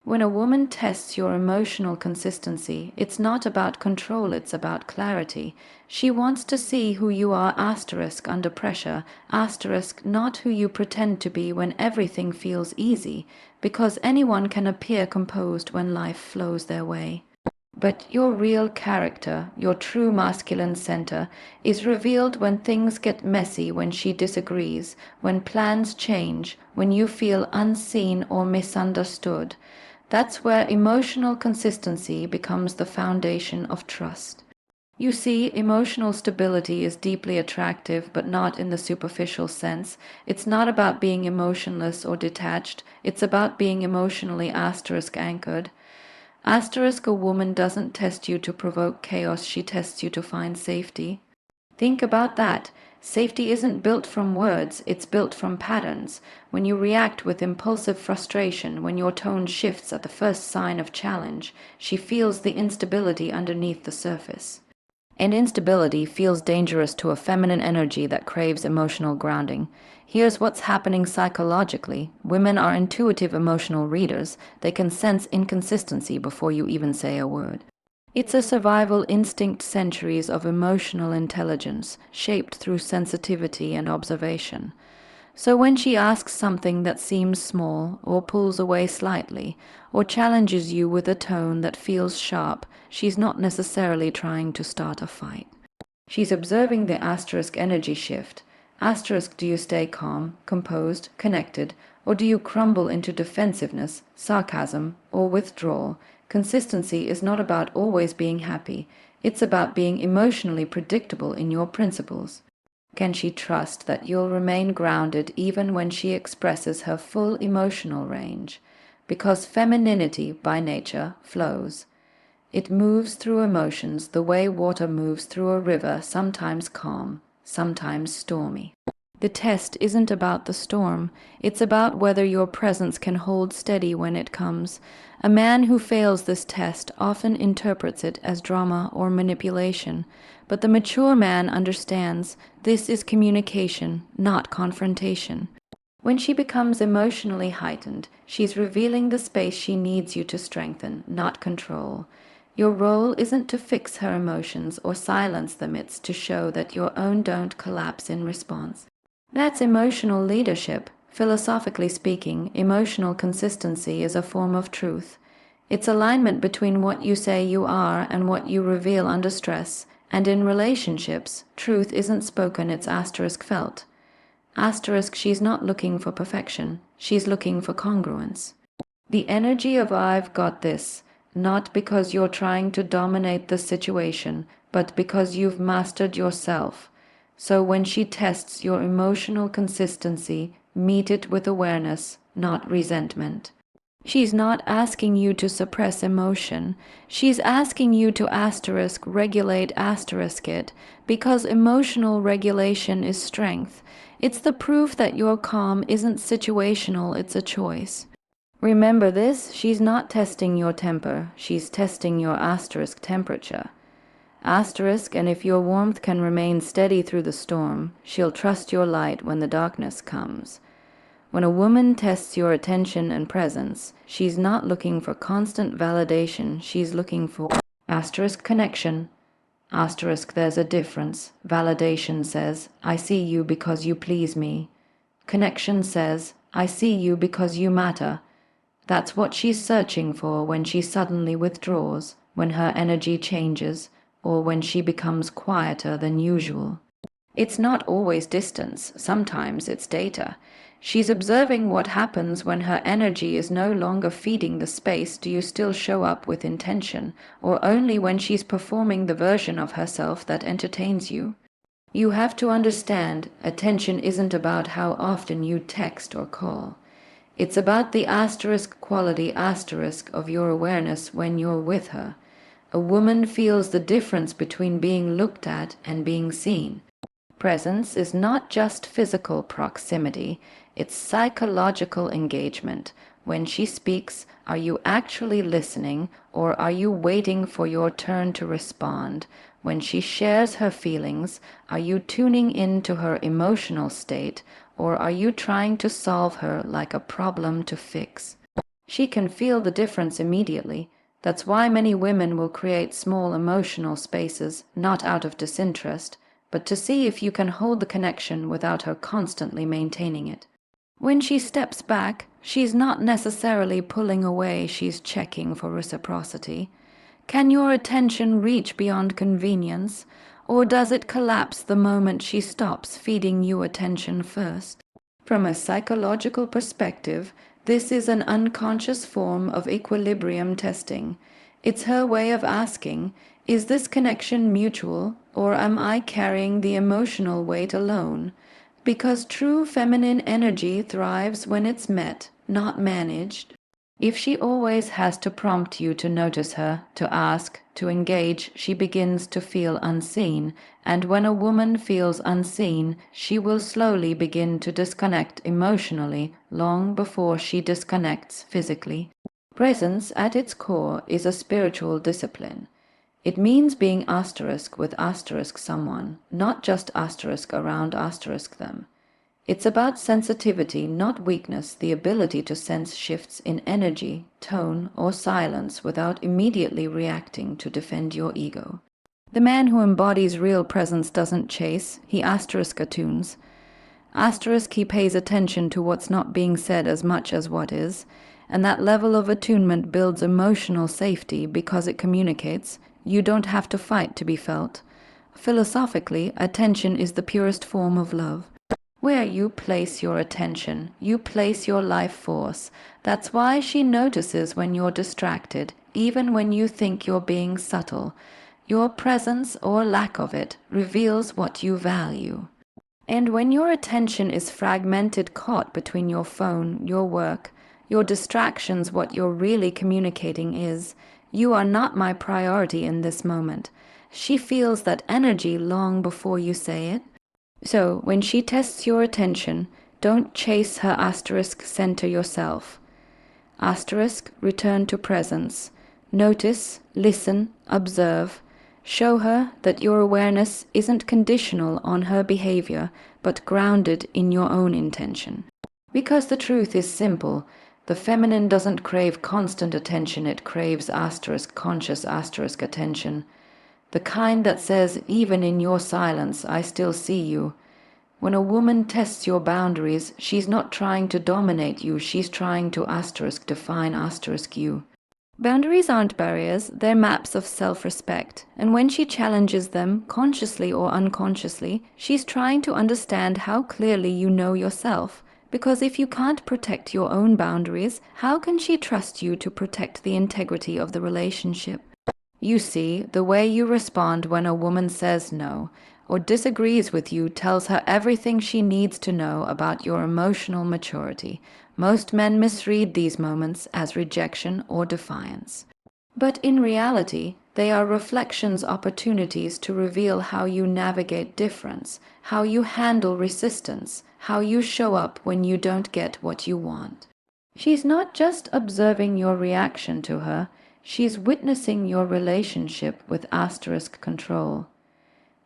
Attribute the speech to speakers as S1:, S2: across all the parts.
S1: When a woman tests your emotional consistency, it's not about control, it's about clarity. She wants to see who you are under pressure, not who you pretend to be when everything feels easy, because anyone can appear composed when life flows their way. But your real character, your true masculine center, is revealed when things get messy, when she disagrees, when plans change, when you feel unseen or misunderstood. That's where emotional consistency becomes the foundation of trust. You see, emotional stability is deeply attractive, but not in the superficial sense. It's not about being emotionless or detached. It's about being emotionally anchored. A woman doesn't test you to provoke chaos, she tests you to find safety. Think about that. Safety isn't built from words, it's built from patterns. When you react with impulsive frustration, when your tone shifts at the first sign of challenge, she feels the instability underneath the surface. And instability feels dangerous to a feminine energy that craves emotional grounding. Here's what's happening psychologically. Women are intuitive emotional readers. They can sense inconsistency before you even say a word. It's a survival instinct, centuries of emotional intelligence, shaped through sensitivity and observation. So when she asks something that seems small, or pulls away slightly, or challenges you with a tone that feels sharp, she's not necessarily trying to start a fight. She's observing the energy shift. Do you stay calm, composed, connected, or do you crumble into defensiveness, sarcasm, or withdrawal? Consistency is not about always being happy. It's about being emotionally predictable in your principles. Can she trust that you'll remain grounded even when she expresses her full emotional range? Because femininity, by nature, flows. It moves through emotions the way water moves through a river, sometimes calm, sometimes stormy. The test isn't about the storm, it's about whether your presence can hold steady when it comes. A man who fails this test often interprets it as drama or manipulation, but the mature man understands this is communication, not confrontation. When she becomes emotionally heightened, she's revealing the space she needs you to strengthen, not control. Your role isn't to fix her emotions or silence them, it's to show that your own don't collapse in response. That's emotional leadership. Philosophically speaking, emotional consistency is a form of truth. It's alignment between what you say you are and what you reveal under stress. And in relationships, truth isn't spoken, it's felt. She's not looking for perfection. She's looking for congruence. The energy of I've got this, not because you're trying to dominate the situation, but because you've mastered yourself. So when she tests your emotional consistency, meet it with awareness, not resentment. She's not asking you to suppress emotion. She's asking you to regulate it, because emotional regulation is strength. It's the proof that your calm isn't situational, it's a choice. Remember this, she's not testing your temper, she's testing your temperature. And if your warmth can remain steady through the storm, she'll trust your light when the darkness comes. When a woman tests your attention and presence, she's not looking for constant validation, she's looking for connection. There's a difference. Validation says, I see you because you please me. Connection says, I see you because you matter. That's what she's searching for when she suddenly withdraws, when her energy changes, or when she becomes quieter than usual. It's not always distance, sometimes it's data. She's observing what happens when her energy is no longer feeding the space. Do you still show up with intention, or only when she's performing the version of herself that entertains you? You have to understand, attention isn't about how often you text or call. It's about the quality of your awareness when you're with her. A woman feels the difference between being looked at and being seen. Presence is not just physical proximity, it's psychological engagement. When she speaks, are you actually listening, or are you waiting for your turn to respond? When she shares her feelings, are you tuning into her emotional state, or are you trying to solve her like a problem to fix? She can feel the difference immediately. That's why many women will create small emotional spaces, not out of disinterest, but to see if you can hold the connection without her constantly maintaining it. When she steps back, she's not necessarily pulling away, she's checking for reciprocity. Can your attention reach beyond convenience, or does it collapse the moment she stops feeding you attention first? From a psychological perspective, this is an unconscious form of equilibrium testing. It's her way of asking, is this connection mutual, or am I carrying the emotional weight alone? Because true feminine energy thrives when it's met, not managed. If she always has to prompt you to notice her, to ask, to engage, she begins to feel unseen, and when a woman feels unseen, she will slowly begin to disconnect emotionally long before she disconnects physically. Presence, at its core, is a spiritual discipline. It means being asterisk with asterisk someone, not just asterisk around asterisk them. It's about sensitivity, not weakness, the ability to sense shifts in energy, tone, or silence without immediately reacting to defend your ego. The man who embodies real presence doesn't chase, he asterisk attunes. Asterisk, he pays attention to what's not being said as much as what is, and that level of attunement builds emotional safety because it communicates. You don't have to fight to be felt. Philosophically, attention is the purest form of love. Where you place your attention, you place your life force. That's why she notices when you're distracted, even when you think you're being subtle. Your presence, or lack of it, reveals what you value. And when your attention is fragmented, caught between your phone, your work, your distractions, what you're really communicating is, you are not my priority in this moment. She feels that energy long before you say it. So, when she tests your attention, don't chase her asterisk, center yourself. Asterisk, return to presence. Notice, listen, observe. Show her that your awareness isn't conditional on her behavior, but grounded in your own intention. Because the truth is simple, the feminine doesn't crave constant attention, it craves asterisk, conscious asterisk attention. The kind that says, even in your silence, I still see you. When a woman tests your boundaries, she's not trying to dominate you, she's trying to asterisk define asterisk you. Boundaries aren't barriers, they're maps of self-respect, and when she challenges them, consciously or unconsciously, she's trying to understand how clearly you know yourself. Because if you can't protect your own boundaries, how can she trust you to protect the integrity of the relationship? You see, the way you respond when a woman says no, or disagrees with you tells her everything she needs to know about your emotional maturity. Most men misread these moments as rejection or defiance. But in reality, they are reflections, opportunities to reveal how you navigate difference, how you handle resistance, how you show up when you don't get what you want. She's not just observing your reaction to her, she's witnessing your relationship with asterisk control.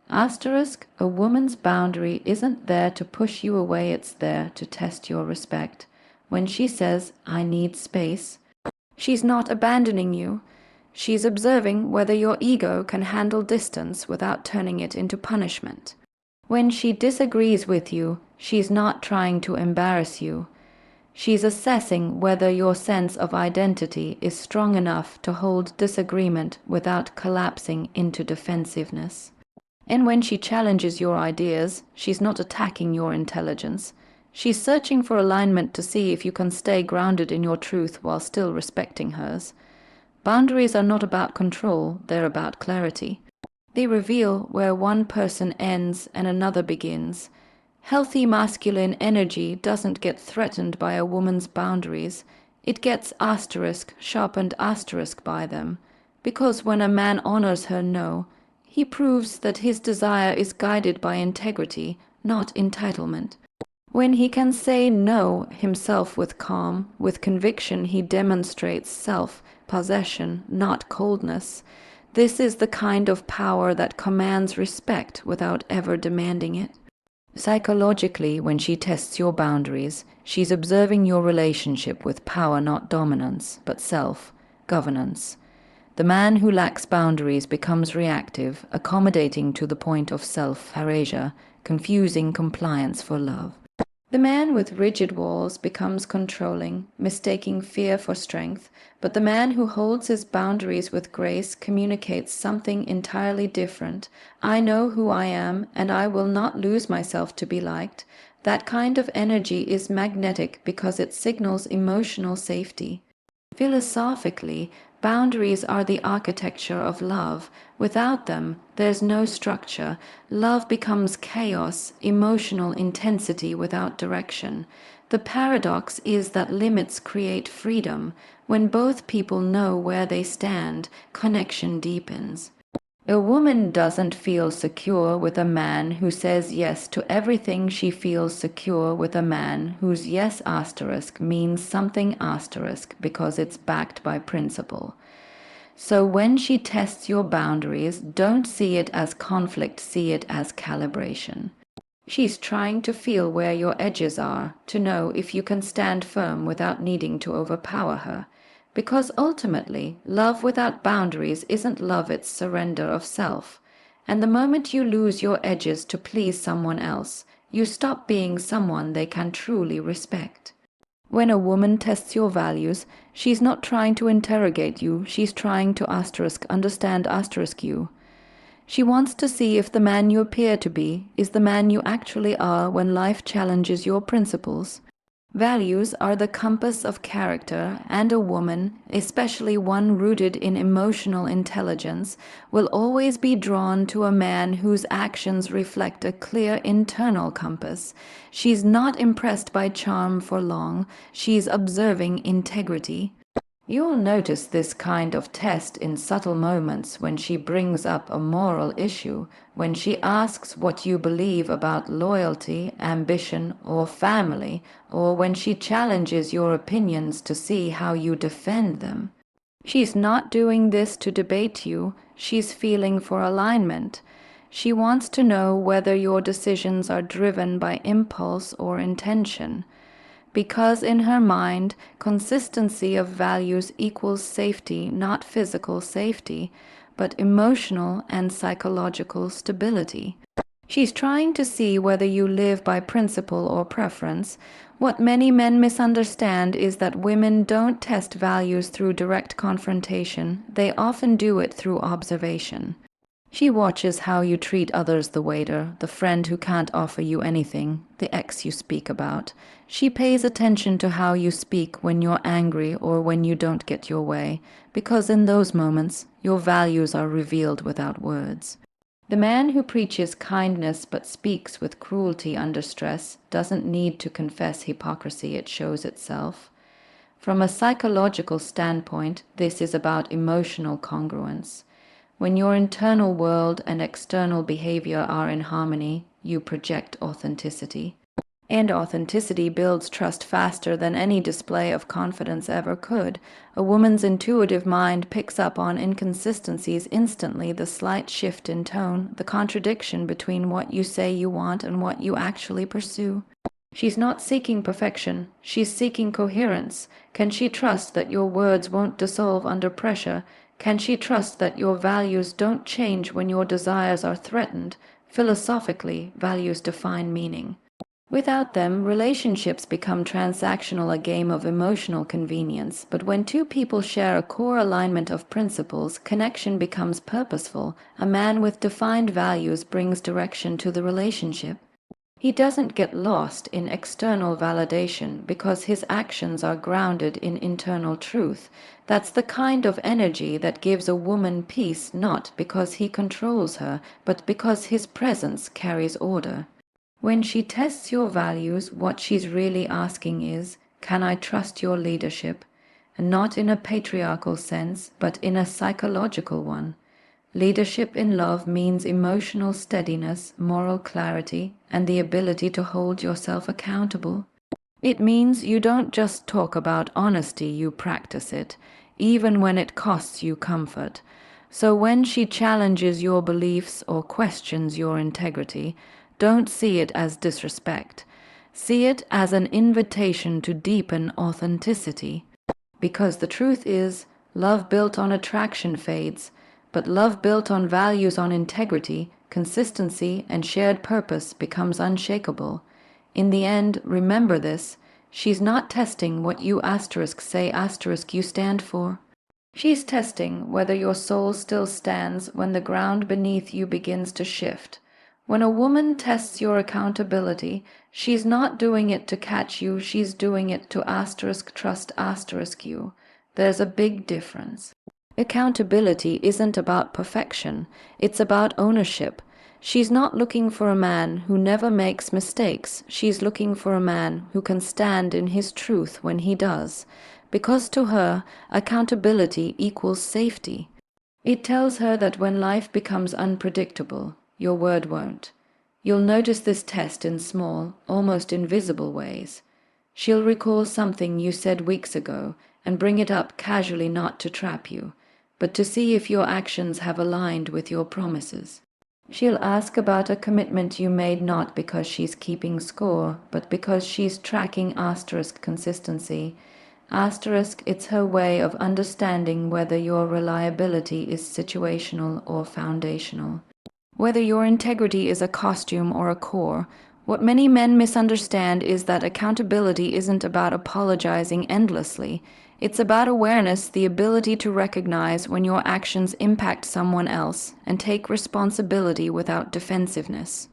S1: Asterisk, a woman's boundary isn't there to push you away, it's there to test your respect. When she says, I need space, she's not abandoning you. She's observing whether your ego can handle distance without turning it into punishment. When she disagrees with you, she's not trying to embarrass you. She's assessing whether your sense of identity is strong enough to hold disagreement without collapsing into defensiveness. And when she challenges your ideas, she's not attacking your intelligence. She's searching for alignment to see if you can stay grounded in your truth while still respecting hers. Boundaries are not about control, they're about clarity. They reveal where one person ends and another begins. Healthy masculine energy doesn't get threatened by a woman's boundaries. It gets asterisk, sharpened asterisk by them. Because when a man honors her no, he proves that his desire is guided by integrity, not entitlement. When he can say no himself with calm, with conviction, he demonstrates self-possession, not coldness. This is the kind of power that commands respect without ever demanding it. Psychologically, when she tests your boundaries, she's observing your relationship with power, not dominance, but self-governance. The man who lacks boundaries becomes reactive, accommodating to the point of self-erasure, confusing compliance for love. The man with rigid walls becomes controlling, mistaking fear for strength, but the man who holds his boundaries with grace communicates something entirely different. I know who I am, and I will not lose myself to be liked. That kind of energy is magnetic because it signals emotional safety. Philosophically, boundaries are the architecture of love. Without them, there's no structure. Love becomes chaos, emotional intensity without direction. The paradox is that limits create freedom. When both people know where they stand, connection deepens. A woman doesn't feel secure with a man who says yes to everything. She feels secure with a man whose yes asterisk means something asterisk because it's backed by principle. So when she tests your boundaries, don't see it as conflict, see it as calibration. She's trying to feel where your edges are, to know if you can stand firm without needing to overpower her. Because ultimately, love without boundaries isn't love, it's surrender of self. And the moment you lose your edges to please someone else, you stop being someone they can truly respect. When a woman tests your values, she's not trying to interrogate you, she's trying to understand you. She wants to see if the man you appear to be is the man you actually are when life challenges your principles. Values are the compass of character, and a woman, especially one rooted in emotional intelligence, will always be drawn to a man whose actions reflect a clear internal compass. She's not impressed by charm for long, she's observing integrity. You'll notice this kind of test in subtle moments when she brings up a moral issue, when she asks what you believe about loyalty, ambition, or family, or when she challenges your opinions to see how you defend them. She's not doing this to debate you, she's feeling for alignment. She wants to know whether your decisions are driven by impulse or intention. Because in her mind, consistency of values equals safety, not physical safety, but emotional and psychological stability. She's trying to see whether you live by principle or preference. What many men misunderstand is that women don't test values through direct confrontation. They often do it through observation. She watches how you treat others, the waiter, the friend who can't offer you anything, the ex you speak about. She pays attention to how you speak when you're angry or when you don't get your way, because in those moments, your values are revealed without words. The man who preaches kindness but speaks with cruelty under stress doesn't need to confess hypocrisy, it shows itself. From a psychological standpoint, this is about emotional congruence. When your internal world and external behavior are in harmony, you project authenticity. And authenticity builds trust faster than any display of confidence ever could. A woman's intuitive mind picks up on inconsistencies instantly, the slight shift in tone, the contradiction between what you say you want and what you actually pursue. She's not seeking perfection, she's seeking coherence. Can she trust that your words won't dissolve under pressure? Can she trust that your values don't change when your desires are threatened? Philosophically, values define meaning. Without them, relationships become transactional, a game of emotional convenience. But when two people share a core alignment of principles, connection becomes purposeful. A man with defined values brings direction to the relationship. He doesn't get lost in external validation because his actions are grounded in internal truth. That's the kind of energy that gives a woman peace, not because he controls her, but because his presence carries order. When she tests your values, what she's really asking is, can I trust your leadership? And not in a patriarchal sense, but in a psychological one. Leadership in love means emotional steadiness, moral clarity, and the ability to hold yourself accountable. It means you don't just talk about honesty, you practice it, even when it costs you comfort. So when she challenges your beliefs or questions your integrity, Don't see it as disrespect. See it as an invitation to deepen authenticity. Because the truth is, love built on attraction fades, but love built on values, on integrity, consistency, and shared purpose becomes unshakable. In the end, remember this, she's not testing what you say you stand for. She's testing whether your soul still stands when the ground beneath you begins to shift. When a woman tests your accountability, she's not doing it to catch you, she's doing it to trust you. There's a big difference. Accountability isn't about perfection, it's about ownership. She's not looking for a man who never makes mistakes, she's looking for a man who can stand in his truth when he does. Because to her, accountability equals safety. It tells her that when life becomes unpredictable, your word won't. You'll notice this test in small, almost invisible ways. She'll recall something you said weeks ago and bring it up casually, not to trap you, but to see if your actions have aligned with your promises. She'll ask about a commitment you made, not because she's keeping score, but because she's tracking consistency. It's her way of understanding whether your reliability is situational or foundational. Whether your integrity is a costume or a core. What many men misunderstand is that accountability isn't about apologizing endlessly. It's about awareness, the ability to recognize when your actions impact someone else and take responsibility without defensiveness.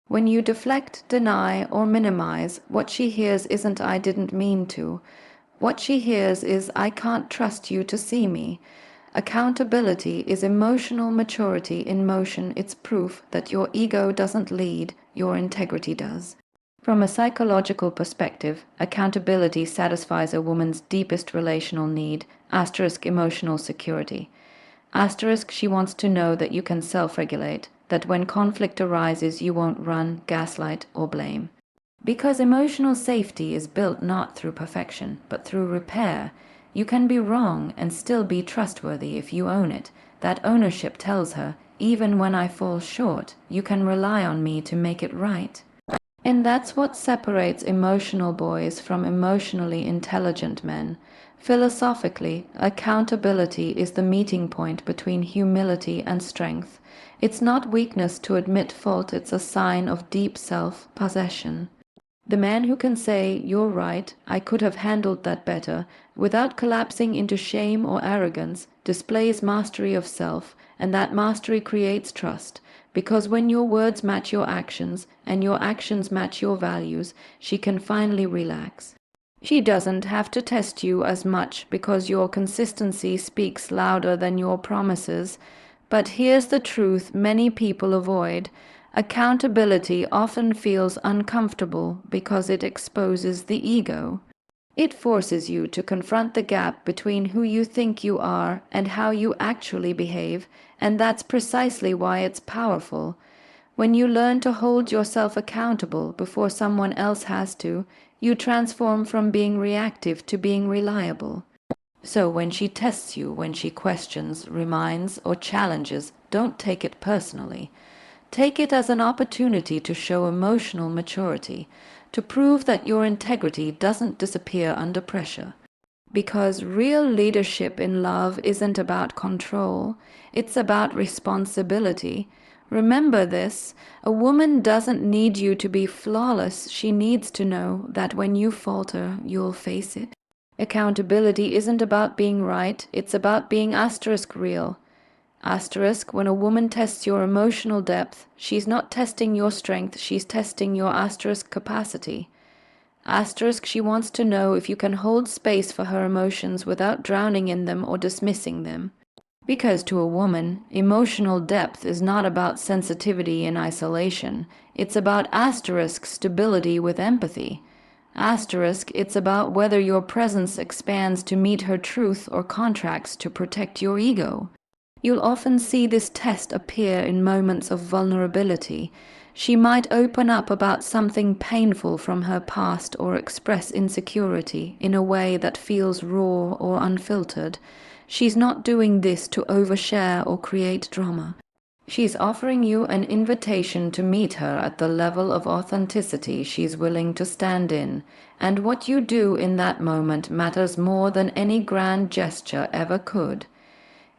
S1: When you deflect, deny, or minimize, what she hears isn't "I didn't mean to." What she hears is "I can't trust you to see me." Accountability is emotional maturity in motion. It's proof that your ego doesn't lead, your integrity does. From a psychological perspective, accountability satisfies a woman's deepest relational need, emotional security. She wants to know that you can self-regulate, that when conflict arises you won't run, gaslight, or blame. Because emotional safety is built not through perfection, but through repair. You can be wrong and still be trustworthy if you own it. That ownership tells her, even when I fall short, you can rely on me to make it right. And that's what separates emotional boys from emotionally intelligent men. Philosophically, accountability is the meeting point between humility and strength. It's not weakness to admit fault, it's a sign of deep self-possession. The man who can say, "You're right, I could have handled that better," without collapsing into shame or arrogance, displays mastery of self, and that mastery creates trust, because when your words match your actions, and your actions match your values, she can finally relax. She doesn't have to test you as much because your consistency speaks louder than your promises. But here's the truth many people avoid. Accountability often feels uncomfortable because it exposes the ego. It forces you to confront the gap between who you think you are and how you actually behave, and that's precisely why it's powerful. When you learn to hold yourself accountable before someone else has to, you transform from being reactive to being reliable. So when she tests you, when she questions, reminds, or challenges, don't take it personally. Take it as an opportunity to show emotional maturity, to prove that your integrity doesn't disappear under pressure. Because real leadership in love isn't about control, it's about responsibility. Remember this, a woman doesn't need you to be flawless, she needs to know that when you falter, you'll face it. Accountability isn't about being right, it's about being real. When a woman tests your emotional depth, she's not testing your strength, she's testing your capacity. She wants to know if you can hold space for her emotions without drowning in them or dismissing them. Because to a woman, emotional depth is not about sensitivity in isolation, it's about stability with empathy. It's about whether your presence expands to meet her truth or contracts to protect your ego. You'll often see this test appear in moments of vulnerability. She might open up about something painful from her past or express insecurity in a way that feels raw or unfiltered. She's not doing this to overshare or create drama. She's offering you an invitation to meet her at the level of authenticity she's willing to stand in, and what you do in that moment matters more than any grand gesture ever could.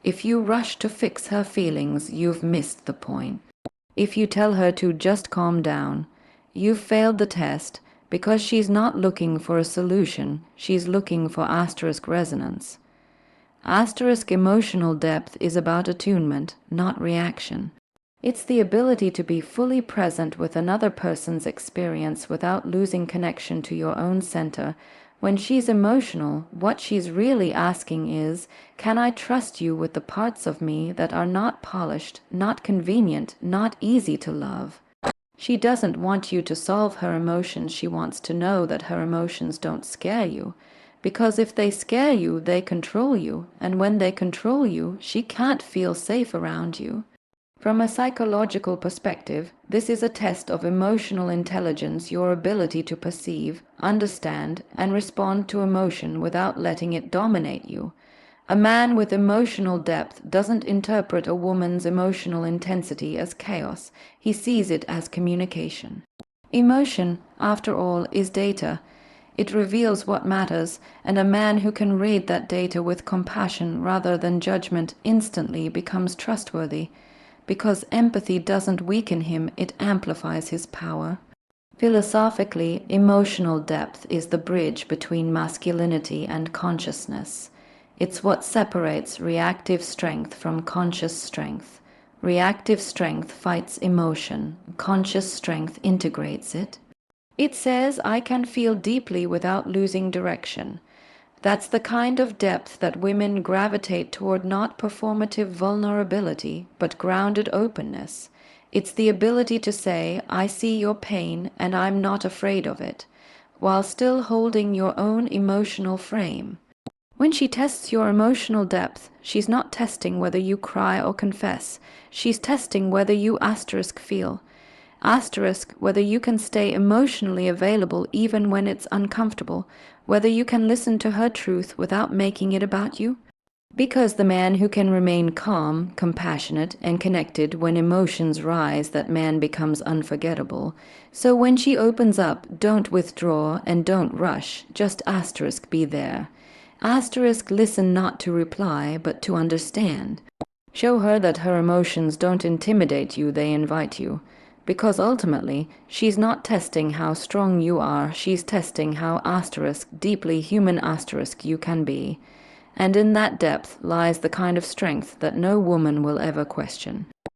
S1: If you rush to fix her feelings, you've missed the point. If you tell her to just calm down, you've failed the test, because she's not looking for a solution, she's looking for asterisk resonance. Asterisk emotional depth is about attunement, not reaction. It's the ability to be fully present with another person's experience without losing connection to your own center. When she's emotional, what she's really asking is, can I trust you with the parts of me that are not polished, not convenient, not easy to love? She doesn't want you to solve her emotions. She wants to know that her emotions don't scare you. Because if they scare you, they control you. And when they control you, she can't feel safe around you. From a psychological perspective, this is a test of emotional intelligence, your ability to perceive, understand, and respond to emotion without letting it dominate you. A man with emotional depth doesn't interpret a woman's emotional intensity as chaos. He sees it as communication. Emotion, after all, is data. It reveals what matters, and a man who can read that data with compassion rather than judgment instantly becomes trustworthy. Because empathy doesn't weaken him, it amplifies his power. Philosophically, emotional depth is the bridge between masculinity and consciousness. It's what separates reactive strength from conscious strength. Reactive strength fights emotion. Conscious strength integrates it. It says, I can feel deeply without losing direction. That's the kind of depth that women gravitate toward, not performative vulnerability, but grounded openness. It's the ability to say, I see your pain and I'm not afraid of it, while still holding your own emotional frame. When she tests your emotional depth, she's not testing whether you cry or confess. She's testing whether you feel. Whether you can stay emotionally available even when it's uncomfortable, whether you can listen to her truth without making it about you. Because the man who can remain calm, compassionate, and connected when emotions rise, that man becomes unforgettable. So when she opens up, don't withdraw and don't rush, just be there. Listen not to reply, but to understand. Show her that her emotions don't intimidate you, they invite you. Because ultimately, she's not testing how strong you are, she's testing how deeply human you can be. And in that depth lies the kind of strength that no woman will ever question.